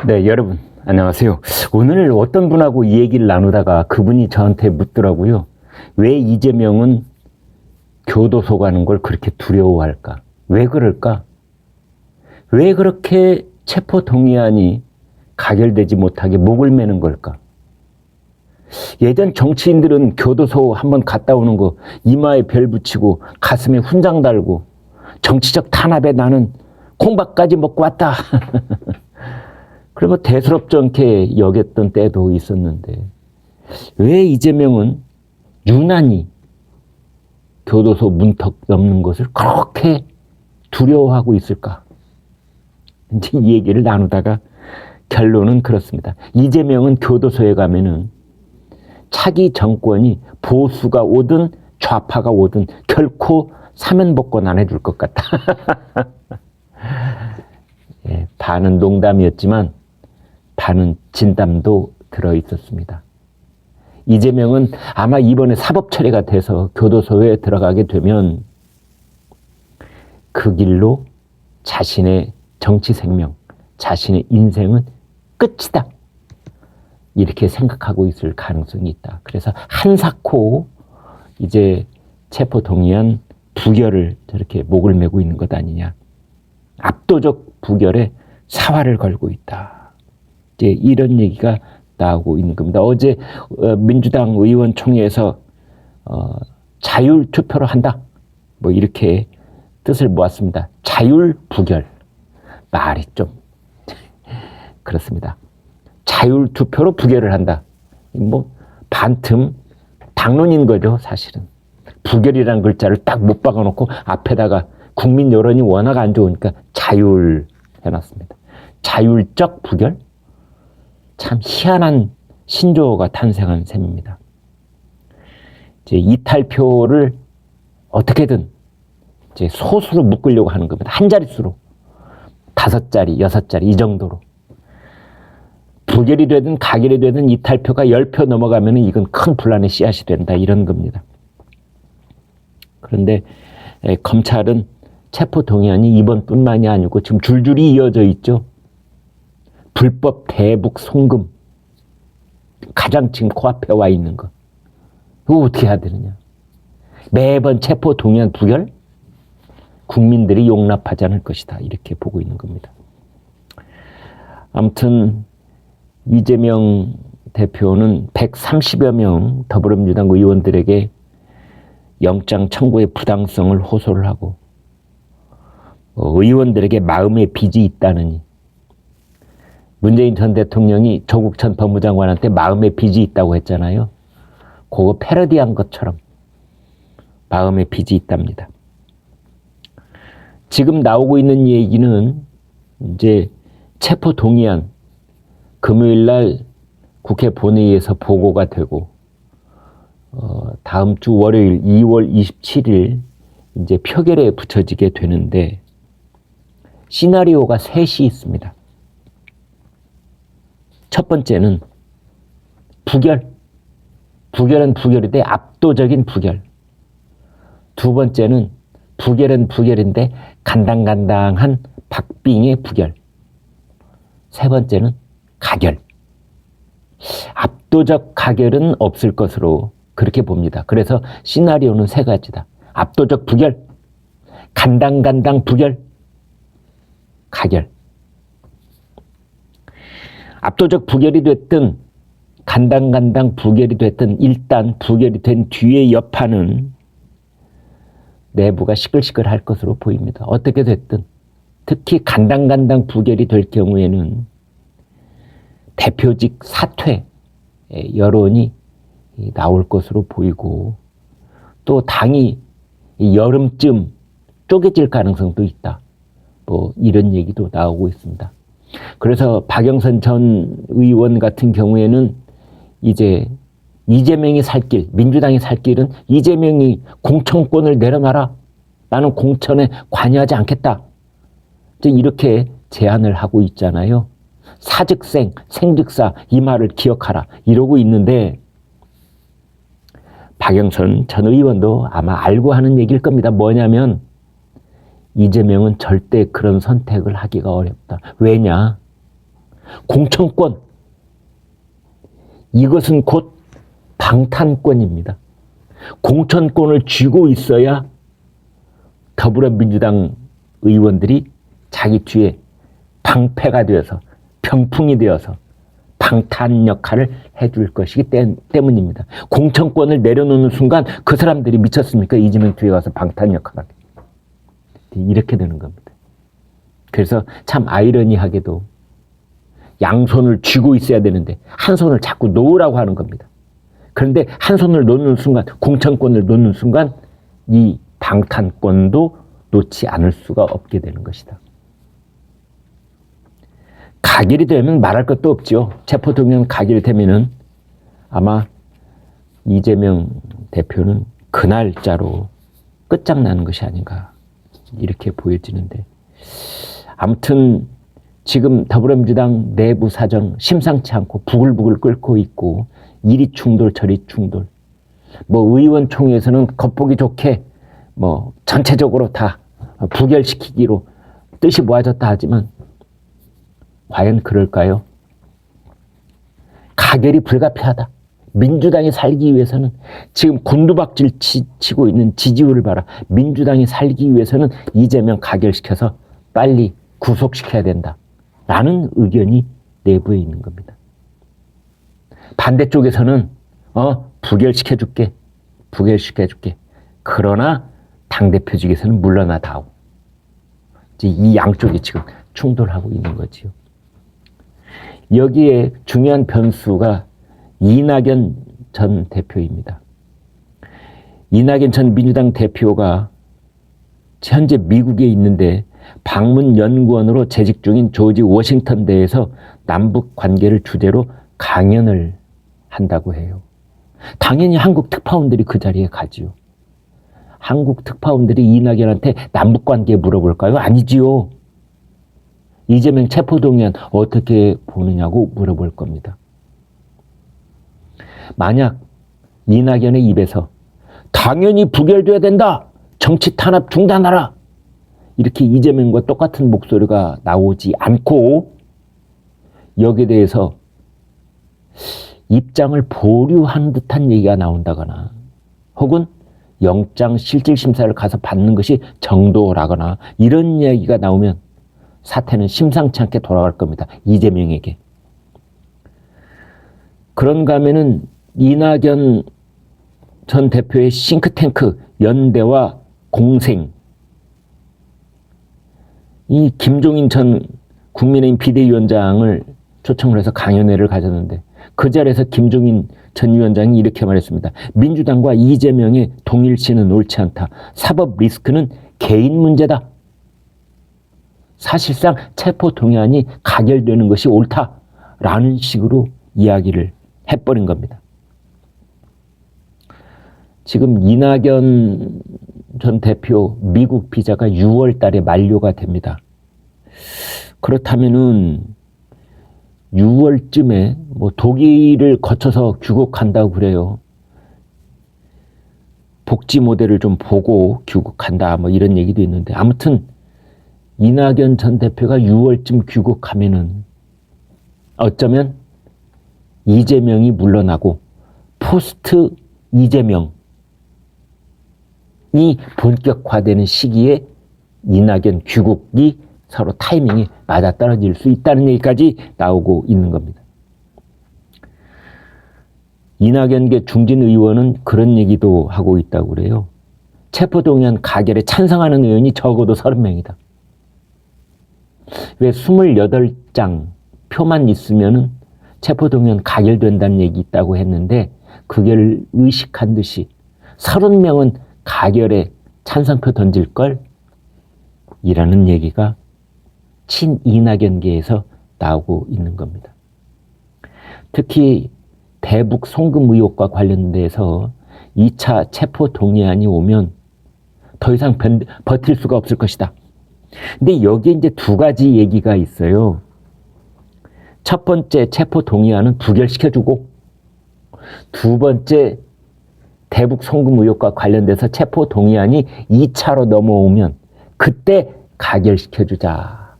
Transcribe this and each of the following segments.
네, 여러분 안녕하세요. 오늘 어떤 분하고 이 얘기를 나누다가 그분이 저한테 묻더라고요. 왜 이재명은 교도소 가는 걸 그렇게 두려워할까? 왜 그럴까? 왜 그렇게 체포동의안이 가결되지 못하게 목을 매는 걸까? 예전 정치인들은 교도소 한번 갔다 오는 거 이마에 별 붙이고 가슴에 훈장 달고 정치적 탄압에 나는 콩밥까지 먹고 왔다. 그리고 대수롭지 않게 여겼던 때도 있었는데 왜 이재명은 유난히 교도소 문턱 넘는 것을 그렇게 두려워하고 있을까? 이제 이 얘기를 나누다가 결론은 그렇습니다. 이재명은 교도소에 가면은 차기 정권이 보수가 오든 좌파가 오든 결코 사면복권 안 해줄 것 같다. 예, 반은 농담이었지만 반은 진담도 들어있었습니다. 이재명은 아마 이번에 사법 처리가 돼서 교도소에 들어가게 되면 그 길로 자신의 정치 생명, 자신의 인생은 끝이다. 이렇게 생각하고 있을 가능성이 있다. 그래서 한사코 이제 체포동의안 부결을 저렇게 목을 메고 있는 것 아니냐. 압도적 부결에 사활을 걸고 있다. 이제 이런 얘기가 나오고 있는 겁니다. 어제 민주당 의원총회에서 자율투표로 한다. 뭐 이렇게 뜻을 모았습니다. 자율부결. 말이 좀 그렇습니다. 자율투표로 부결을 한다. 뭐 반틈 당론인 거죠, 사실은. 부결이라는 글자를 딱 못 박아놓고 앞에다가 국민 여론이 워낙 안 좋으니까 자율 해놨습니다. 자율적 부결? 참 희한한 신조어가 탄생한 셈입니다. 이제 이탈표를 어떻게든 이제 소수로 묶으려고 하는 겁니다. 한 자릿수로. 5자리, 6자리 이 정도로. 부결이 되든 가결이 되든 이탈표가 10표 넘어가면 이건 큰 분란의 씨앗이 된다. 이런 겁니다. 그런데 검찰은 체포동의안이 이번뿐만이 아니고 지금 줄줄이 이어져 있죠. 불법 대북 송금. 가장 지금 코앞에 와 있는 거. 이거 어떻게 해야 되느냐. 매번 체포동의안 부결? 국민들이 용납하지 않을 것이다. 이렇게 보고 있는 겁니다. 아무튼 이재명 대표는 130여 명 더불어민주당 의원들에게 영장 청구의 부당성을 호소를 하고 의원들에게 마음의 빚이 있다느니 문재인 전 대통령이 조국 전 법무장관한테 마음의 빚이 있다고 했잖아요. 그거 패러디한 것처럼 마음의 빚이 있답니다. 지금 나오고 있는 얘기는 이제 체포동의안 금요일 날 국회 본회의에서 보고가 되고 다음 주 월요일 2월 27일 이제 표결에 붙여지게 되는데 시나리오가 셋이 있습니다. 첫 번째는 부결. 부결은 부결인데 압도적인 부결. 두 번째는 부결은 부결인데 간당간당한 박빙의 부결. 세 번째는 가결. 압도적 가결은 없을 것으로 그렇게 봅니다. 그래서 시나리오는 세 가지다. 압도적 부결, 간당간당 부결, 가결. 압도적 부결이 됐든 간당간당 부결이 됐든 일단 부결이 된 뒤의 여파는 내부가 시끌시끌할 것으로 보입니다. 어떻게 됐든 특히 간당간당 부결이 될 경우에는 대표직 사퇴 여론이 나올 것으로 보이고 또 당이 여름쯤 쪼개질 가능성도 있다. 뭐 이런 얘기도 나오고 있습니다. 그래서 박영선 전 의원 같은 경우에는 이제 이재명이 살 길, 민주당이 살 길은 이재명이 공천권을 내려놔라. 나는 공천에 관여하지 않겠다. 이렇게 제안을 하고 있잖아요. 사즉생, 생즉사 이 말을 기억하라. 이러고 있는데 박영선 전 의원도 아마 알고 하는 얘기일 겁니다. 뭐냐면 이재명은 절대 그런 선택을 하기가 어렵다. 왜냐? 공천권. 이것은 곧 방탄권입니다. 공천권을 쥐고 있어야 더불어민주당 의원들이 자기 뒤에 방패가 되어서 병풍이 되어서 방탄 역할을 해줄 것이기 때문입니다. 공천권을 내려놓는 순간 그 사람들이 미쳤습니까? 이재명 뒤에 와서 방탄 역할을 하게. 이렇게 되는 겁니다. 그래서 참 아이러니하게도 양손을 쥐고 있어야 되는데 한 손을 자꾸 놓으라고 하는 겁니다. 그런데 한 손을 놓는 순간, 공천권을 놓는 순간 이 방탄권도 놓지 않을 수가 없게 되는 것이다. 가결이 되면 말할 것도 없죠. 체포동의안 가결이 되면은 아마 이재명 대표는 그 날짜로 끝장나는 것이 아닌가 이렇게 보여지는데, 아무튼 지금 더불어민주당 내부 사정 심상치 않고 부글부글 끓고 있고, 이리 충돌 저리 충돌, 뭐 의원총회에서는 겉보기 좋게 뭐 전체적으로 다 부결시키기로 뜻이 모아졌다 하지만 과연 그럴까요? 가결이 불가피하다. 민주당이 살기 위해서는, 지금 곤두박질 치고 있는 지지율을 봐라. 민주당이 살기 위해서는 이재명 가결시켜서 빨리 구속시켜야 된다 라는 의견이 내부에 있는 겁니다. 반대쪽에서는 부결시켜줄게. 그러나 당대표직에서는 물러나다오. 이 양쪽이 지금 충돌하고 있는 거지요. 여기에 중요한 변수가 이낙연 전 대표입니다. 이낙연 전 민주당 대표가 현재 미국에 있는데 방문연구원으로 재직 중인 조지 워싱턴 대에서 남북 관계를 주제로 강연을 한다고 해요. 당연히 한국 특파원들이 그 자리에 가지요. 한국 특파원들이 이낙연한테 남북 관계 물어볼까요? 아니지요. 이재명 체포동의안 어떻게 보느냐고 물어볼 겁니다. 만약 이낙연의 입에서 당연히 부결돼야 된다, 정치 탄압 중단하라, 이렇게 이재명과 똑같은 목소리가 나오지 않고 여기에 대해서 입장을 보류하는 듯한 얘기가 나온다거나, 혹은 영장 실질심사를 가서 받는 것이 정도라거나 이런 얘기가 나오면 사태는 심상치 않게 돌아갈 겁니다. 이재명에게. 그런가 하면은 이낙연 전 대표의 싱크탱크 연대와 공생, 이 김종인 전 국민의힘 비대위원장을 초청을 해서 강연회를 가졌는데, 그 자리에서 김종인 전 위원장이 이렇게 말했습니다. 민주당과 이재명의 동일시는 옳지 않다. 사법 리스크는 개인 문제다. 사실상 체포동의안이 가결되는 것이 옳다라는 식으로 이야기를 해버린 겁니다. 지금 이낙연 전 대표 미국 비자가 6월 달에 만료가 됩니다. 그렇다면은 6월쯤에 뭐 독일을 거쳐서 귀국한다고 그래요. 복지 모델을 좀 보고 귀국한다 뭐 이런 얘기도 있는데, 아무튼 이낙연 전 대표가 6월쯤 귀국하면은 어쩌면 이재명이 물러나고 포스트 이재명이 본격화되는 시기에 이낙연 귀국이 서로 타이밍이 맞아떨어질 수 있다는 얘기까지 나오고 있는 겁니다. 이낙연계 중진 의원은 그런 얘기도 하고 있다고 그래요. 체포동의안 가결에 찬성하는 의원이 적어도 30명이다. 왜 28장 표만 있으면은 체포동의안 가결된다는 얘기 있다고 했는데, 그걸 의식한 듯이 30명은 가결에 찬성표 던질 걸 이라는 얘기가 친 이낙연계에서 나오고 있는 겁니다. 특히 대북 송금 의혹과 관련돼서 2차 체포동의안이 오면 더 이상 버틸 수가 없을 것이다. 근데 여기에 이제 두 가지 얘기가 있어요. 첫 번째, 체포동의안은 부결시켜주고, 두 번째, 대북 송금 의혹과 관련돼서 체포동의안이 2차로 넘어오면 그때 가결시켜주자,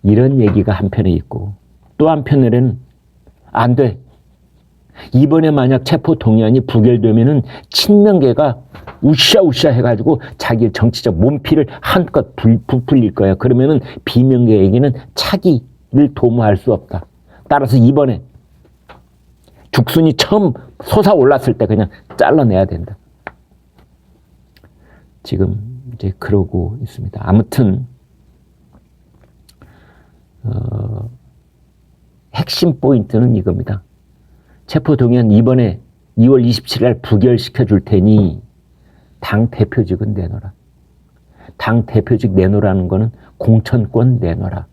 이런 얘기가 한편에 있고, 또 한편으로는 안 돼. 이번에 만약 체포 동의안이 부결되면은 친명계가 우쌰우쌰 해가지고 자기 정치적 몸피를 한껏 부풀릴 거야. 그러면은 비명계에게는 차기를 도모할 수 없다. 따라서 이번에 죽순이 처음 솟아올랐을 때 그냥 잘라내야 된다. 지금 이제 그러고 있습니다. 아무튼 핵심 포인트는 이겁니다. 체포동의안 이번에 2월 27일 날 부결시켜 줄 테니 당 대표직은 내놔라. 당 대표직 내놓으라는 거는 공천권 내놔라.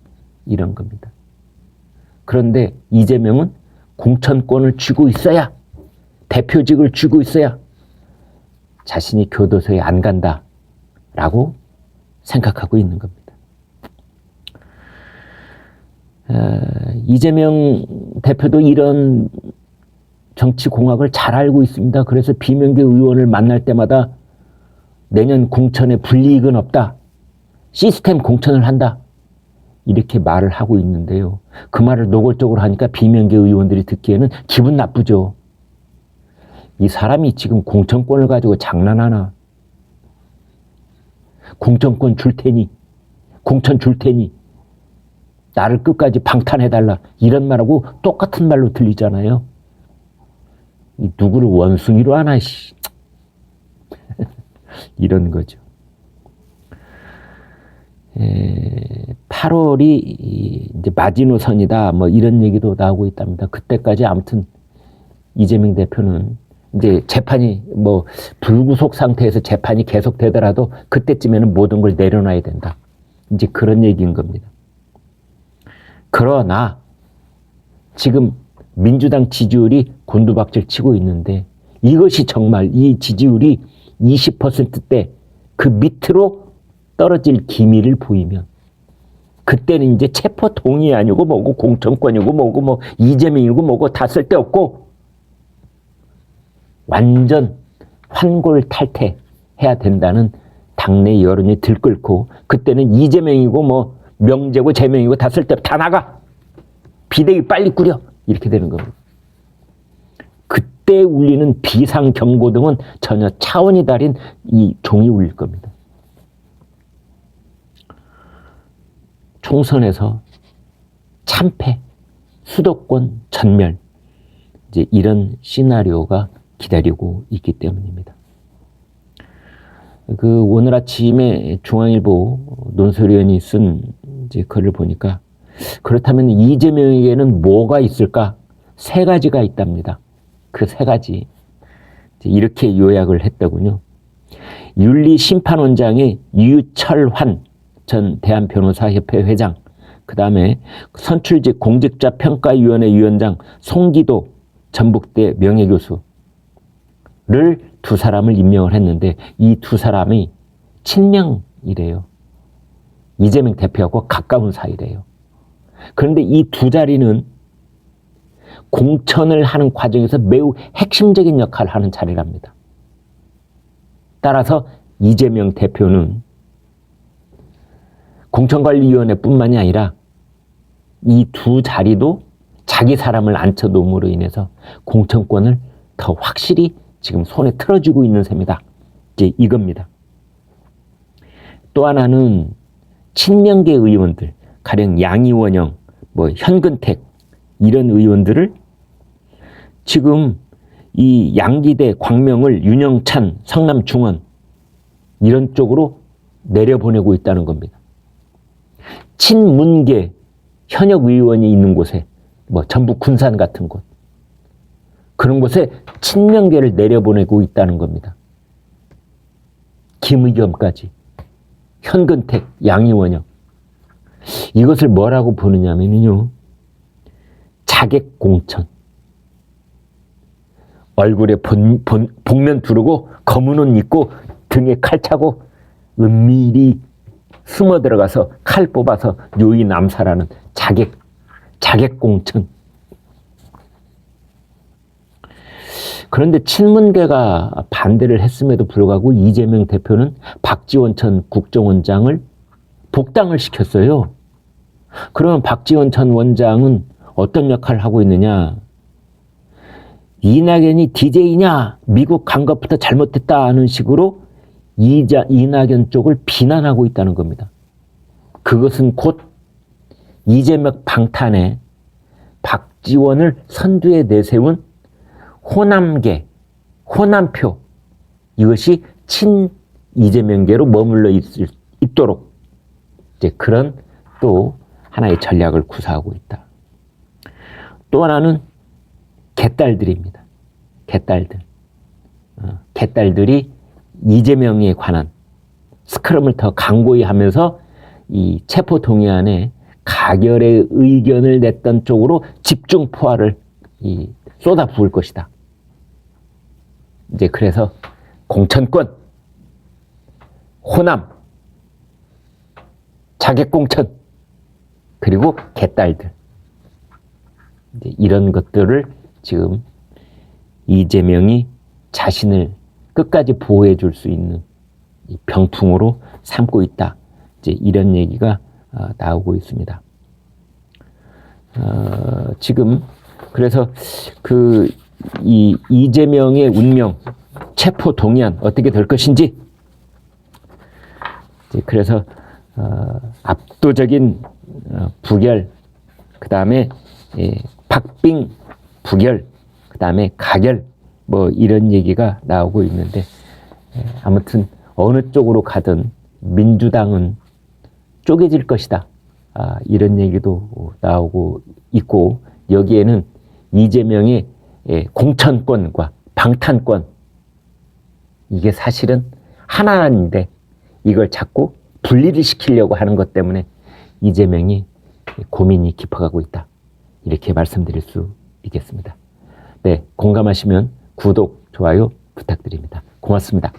이런 겁니다. 그런데 이재명은 공천권을 쥐고 있어야, 대표직을 쥐고 있어야 자신이 교도소에 안 간다라고 생각하고 있는 겁니다. 이재명 대표도 이런 정치공학을 잘 알고 있습니다. 그래서 비명계 의원을 만날 때마다 내년 공천에 불이익은 없다. 시스템 공천을 한다. 이렇게 말을 하고 있는데요. 그 말을 노골적으로 하니까 비명계 의원들이 듣기에는 기분 나쁘죠. 이 사람이 지금 공천권을 가지고 장난하나. 공천권 줄 테니, 공천 줄 테니 나를 끝까지 방탄해달라. 이런 말하고 똑같은 말로 들리잖아요. 누구를 원숭이로 하나, 씨. 이런 거죠. 8월이 이제 마지노선이다. 뭐 이런 얘기도 나오고 있답니다. 그때까지 아무튼 이재명 대표는 이제 재판이 뭐 불구속 상태에서 재판이 계속되더라도 그때쯤에는 모든 걸 내려놔야 된다. 이제 그런 얘기인 겁니다. 그러나 지금 민주당 지지율이 곤두박질 치고 있는데 이것이 정말 이 지지율이 20%대 그 밑으로 떨어질 기미를 보이면 그때는 이제 체포 동의 아니고 뭐고 공천권이고 뭐고 뭐 이재명이고 뭐고 다 쓸데없고 완전 환골탈퇴해야 된다는 당내 여론이 들끓고 그때는 이재명이고 뭐 명재고 재명이고 다 쓸데없고 다 나가. 비대위 빨리 꾸려. 이렇게 되는 겁니다. 그때 울리는 비상경고등은 전혀 차원이 다른 이 종이 울릴 겁니다. 총선에서 참패, 수도권 전멸, 이제 이런 시나리오가 기다리고 있기 때문입니다. 오늘 아침에 중앙일보 논설위원이 쓴 이제 글을 보니까 그렇다면 이재명에게는 뭐가 있을까? 3가지가 있답니다. 그 3가지. 이렇게 요약을 했더군요. 윤리심판원장의 유철환 전 대한변호사협회 회장, 그 다음에 선출직 공직자평가위원회 위원장 송기도 전북대 명예교수를 2사람을 임명을 했는데 이 2사람이 친명이래요. 이재명 대표하고 가까운 사이래요. 그런데 이 2자리는 공천을 하는 과정에서 매우 핵심적인 역할을 하는 자리랍니다. 따라서 이재명 대표는 공천관리위원회뿐만이 아니라 이 2자리도 자기 사람을 앉혀놓음으로 인해서 공천권을 더 확실히 지금 손에 틀어주고 있는 셈이다. 이제 이겁니다. 또 하나는 친명계 의원들, 가령 양이원영, 뭐 현근택 이런 의원들을 지금 이 양기대, 광명을, 윤영찬, 성남중원 이런 쪽으로 내려보내고 있다는 겁니다. 친문계 현역 의원이 있는 곳에 뭐 전북 군산 같은 곳 그런 곳에 친명계를 내려보내고 있다는 겁니다. 김의겸까지 현근택, 양이원영 이것을 뭐라고 보느냐면요. 자객공천. 얼굴에 복면 두르고 검은 옷 입고 등에 칼 차고 은밀히 숨어 들어가서 칼 뽑아서 요인 암살하는 자객공천. 그런데 친문계가 반대를 했음에도 불구하고 이재명 대표는 박지원 전 국정원장을 복당을 시켰어요. 그러면 박지원 전 원장은 어떤 역할을 하고 있느냐? 이낙연이 DJ냐? 미국 간 것부터 잘못됐다 하는 식으로 이낙연 쪽을 비난하고 있다는 겁니다. 그것은 곧 이재명 방탄에 박지원을 선두에 내세운 호남계, 호남표, 이것이 친 이재명계로 머물러 있도록 이제 그런 또 하나의 전략을 구사하고 있다. 또 하나는 개딸들입니다. 개딸들. 개딸들이 이재명에 관한 스크럼을 더 강고히 하면서 이 체포동의안에 가결의 의견을 냈던 쪽으로 집중 포화를 쏟아부을 것이다. 이제 그래서 공천권, 호남, 자객공천, 그리고 개딸들. 이제 이런 것들을 지금 이재명이 자신을 끝까지 보호해 줄 수 있는 병풍으로 삼고 있다. 이제 이런 얘기가 나오고 있습니다. 지금 그래서 이 이재명의 운명, 체포 동의안 어떻게 될 것인지, 이제 그래서 압도적인 부결, 그 다음에 박빙 부결, 그 다음에 가결, 뭐 이런 얘기가 나오고 있는데, 아무튼 어느 쪽으로 가든 민주당은 쪼개질 것이다. 이런 얘기도 나오고 있고, 여기에는 이재명의 공천권과 방탄권, 이게 사실은 하나인데 이걸 자꾸 분리를 시키려고 하는 것 때문에 이재명이 고민이 깊어가고 있다. 이렇게 말씀드릴 수 있겠습니다. 네, 공감하시면 구독, 좋아요 부탁드립니다. 고맙습니다.